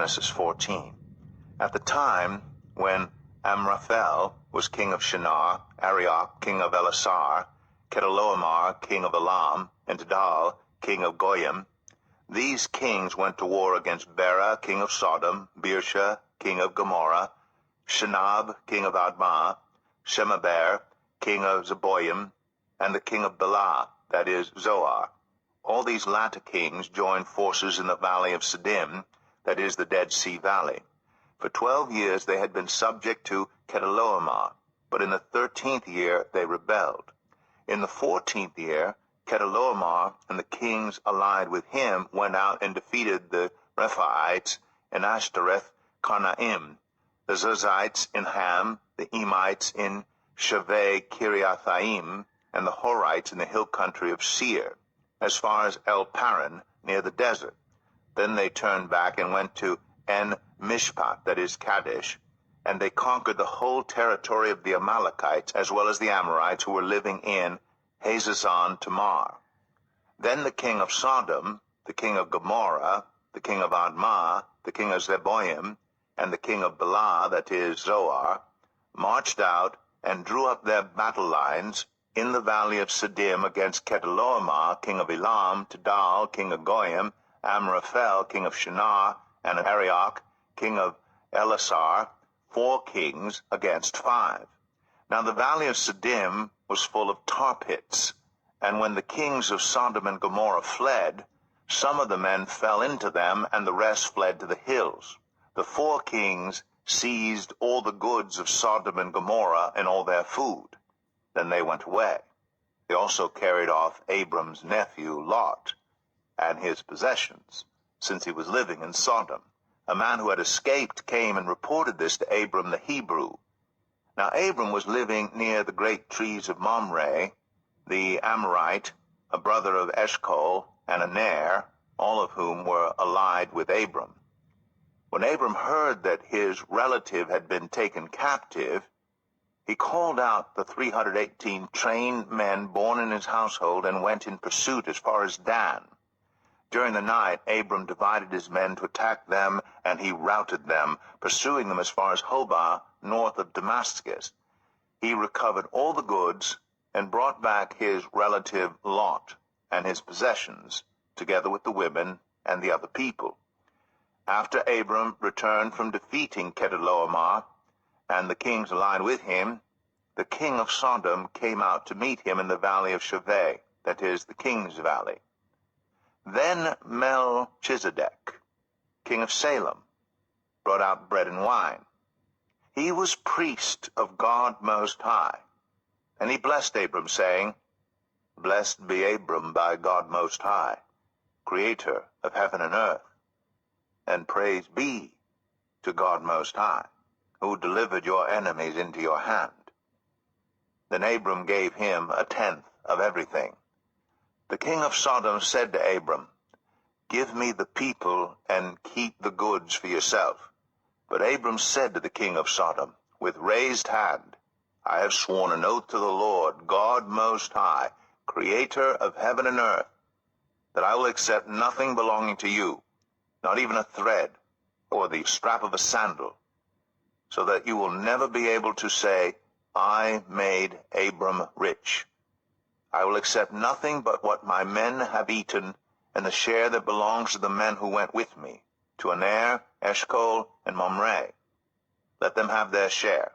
Genesis 14. At the time when Amraphel was king of Shinar, Arioch king of Elasar, Chedorlaomer king of Elam, and Tidal king of Goyim, these kings went to war against Bera king of Sodom, Birsha king of Gomorrah, Shinab king of Admah, Shemaber king of Zeboim, and the king of Bela, that is, Zoar. All these latter kings joined forces in the valley of Siddim, that is, the Dead Sea Valley. For 12 years they had been subject to Chedorlaomer, but in the 13th year they rebelled. In the 14th year, Chedorlaomer and the kings allied with him went out and defeated the Rephaites in Ashtoreth Karnaim, the Zerzites in Ham, the Emites in Shaveh Kiriathaim, and the Horites in the hill country of Seir, as far as El Paran, near the desert. Then they turned back and went to En-Mishpat, that is Kadesh, and they conquered the whole territory of the Amalekites, as well as the Amorites who were living in Hazazon Tamar. Then the king of Sodom, the king of Gomorrah, the king of Admah, the king of Zeboim, and the king of Bela, that is Zoar, marched out and drew up their battle lines in the valley of Siddim against Chedorlaomer, king of Elam, Tidal, king of Goyim, Amraphel, king of Shinar, and Arioch, king of Elasar, 4 kings against 5. Now the valley of Siddim was full of tar pits, and when the kings of Sodom and Gomorrah fled, some of the men fell into them, and the rest fled to the hills. The 4 kings seized all the goods of Sodom and Gomorrah and all their food. Then they went away. They also carried off Abram's nephew Lot and his possessions, since he was living in Sodom. A man who had escaped came and reported this to Abram the Hebrew. Now Abram was living near the great trees of Mamre, the Amorite, a brother of Eshcol, and Aner, all of whom were allied with Abram. When Abram heard that his relative had been taken captive, he called out the 318 trained men born in his household and went in pursuit as far as Dan. During the night, Abram divided his men to attack them, and he routed them, pursuing them as far as Hobah, north of Damascus. He recovered all the goods and brought back his relative Lot and his possessions, together with the women and the other people. After Abram returned from defeating Chedorlaomer and the kings allied with him, the king of Sodom came out to meet him in the valley of Shaveh, that is, the king's valley. Then Melchizedek, king of Salem, brought out bread and wine. He was priest of God Most High, and he blessed Abram, saying, "Blessed be Abram by God Most High, creator of heaven and earth, and praise be to God Most High, who delivered your enemies into your hand." Then Abram gave him 1/10 of everything. The king of Sodom said to Abram, "Give me the people and keep the goods for yourself." But Abram said to the king of Sodom, with raised hand, "I have sworn an oath to the Lord, God Most High, creator of heaven and earth, that I will accept nothing belonging to you, not even a thread or the strap of a sandal, so that you will never be able to say, 'I made Abram rich.' I will accept nothing but what my men have eaten, and the share that belongs to the men who went with me, to Aner, Eshcol, and Mamre. Let them have their share."